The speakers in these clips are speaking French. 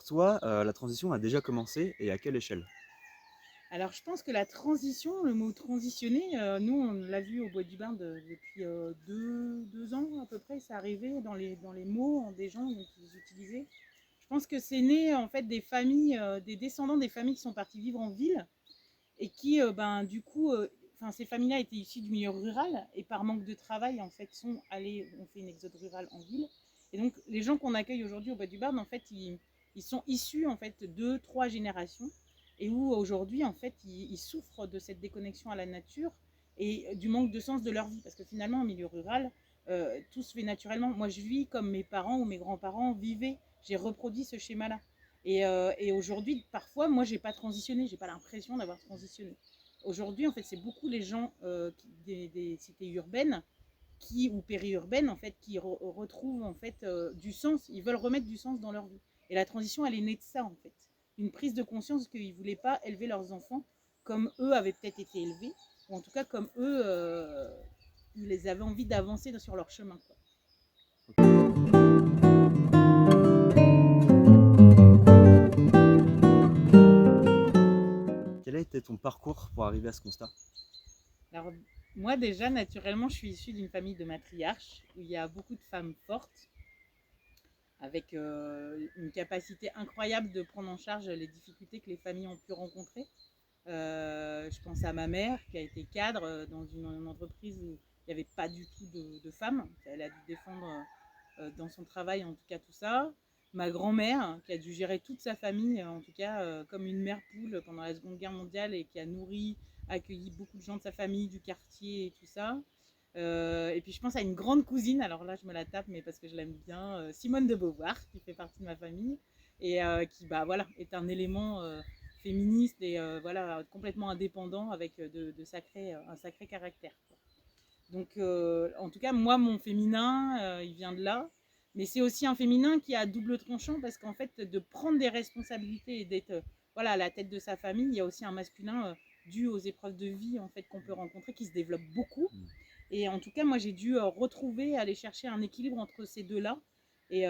toi, la transition a déjà commencé et à quelle échelle? Alors, je pense que la transition, le mot transitionner, nous, on l'a vu au Bois du Bain depuis 2 ans à peu près. C'est arrivé dans les mots des gens qu'ils utilisaient. Je pense que c'est né en fait des familles, des descendants des familles qui sont partis vivre en ville et qui, ben, du coup, enfin, ces familles-là étaient issues du milieu rural et par manque de travail, en fait, ont fait une exode rurale en ville. Et donc, les gens qu'on accueille aujourd'hui au Bois du Barn, en fait, ils sont issus, en fait, de 3 générations et où aujourd'hui, en fait, ils souffrent de cette déconnexion à la nature et du manque de sens de leur vie. Parce que finalement, en milieu rural, tout se fait naturellement. Moi, je vis comme mes parents ou mes grands-parents vivaient. J'ai reproduit ce schéma-là. Et aujourd'hui, parfois, moi, j'ai pas transitionné, j'ai pas l'impression d'avoir transitionné. Aujourd'hui, en fait, c'est beaucoup les gens des cités urbaines ou périurbaines, en fait, qui retrouvent en fait du sens. Ils veulent remettre du sens dans leur vie. Et la transition, elle est née de ça, en fait. Une prise de conscience qu'ils voulaient pas élever leurs enfants comme eux avaient peut-être été élevés, ou en tout cas comme eux, ils avaient envie d'avancer sur leur chemin, quoi. Quel a été ton parcours pour arriver à ce constat? Alors, moi, déjà, naturellement, je suis issue d'une famille de matriarches où il y a beaucoup de femmes fortes avec une capacité incroyable de prendre en charge les difficultés que les familles ont pu rencontrer. Je pense à ma mère qui a été cadre dans une entreprise où il n'y avait pas du tout de femmes. Elle a dû défendre dans son travail, en tout cas, tout ça. Ma grand-mère qui a dû gérer toute sa famille, en tout cas, comme une mère poule pendant la Seconde Guerre mondiale et qui a nourri, accueilli beaucoup de gens de sa famille, du quartier et tout ça. Et puis je pense à une grande cousine, alors là je me la tape, mais parce que je l'aime bien, Simone de Beauvoir, qui fait partie de ma famille, et qui bah, voilà, est un élément féministe et voilà, complètement indépendant avec un sacré caractère, quoi. Donc en tout cas, moi, mon féminin, il vient de là. Mais c'est aussi un féminin qui a double tranchant parce qu'en fait, de prendre des responsabilités et d'être voilà, à la tête de sa famille, il y a aussi un masculin dû aux épreuves de vie en fait, qu'on peut rencontrer qui se développe beaucoup. Et en tout cas, moi, j'ai dû retrouver, aller chercher un équilibre entre ces deux-là. Et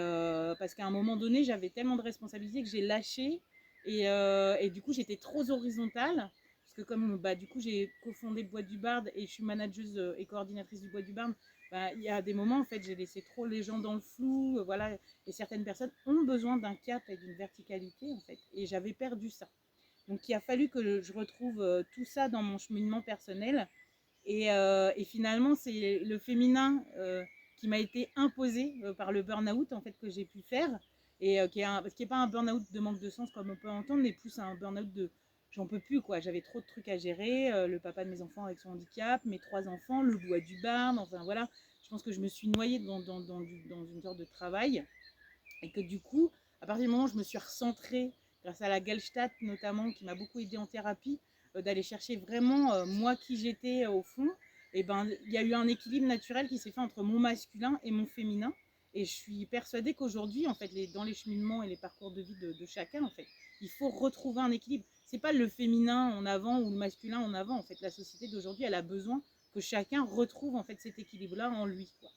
parce qu'à un moment donné, j'avais tellement de responsabilités que j'ai lâché. Et du coup, j'étais trop horizontale. Parce que comme bah, du coup, j'ai cofondé le Bois du Bard et je suis manageuse et coordinatrice du Bois du Bard, bah, il y a des moments, en fait, j'ai laissé trop les gens dans le flou. Voilà. Et certaines personnes ont besoin d'un cap et d'une verticalité, en fait. Et j'avais perdu ça. Donc, il a fallu que je retrouve tout ça dans mon cheminement personnel et finalement, c'est le féminin qui m'a été imposé par le burn-out en fait, que j'ai pu faire. Et qui est pas un burn-out de manque de sens comme on peut entendre, mais plus un burn-out de j'en peux plus, quoi. J'avais trop de trucs à gérer, le papa de mes enfants avec son handicap, mes 3 enfants, le bois du barn, enfin voilà. Je pense que je me suis noyée dans une sorte de travail et que du coup, à partir du moment où je me suis recentrée, grâce à la Gestalt notamment, qui m'a beaucoup aidée en thérapie, d'aller chercher vraiment moi qui j'étais au fond, et ben il y a eu un équilibre naturel qui s'est fait entre mon masculin et mon féminin. Et je suis persuadée qu'aujourd'hui, en fait, dans les cheminements et les parcours de vie de chacun, en fait, il faut retrouver un équilibre. C'est pas le féminin en avant ou le masculin en avant. En fait, la société d'aujourd'hui, elle a besoin que chacun retrouve en fait cet équilibre-là en lui, quoi.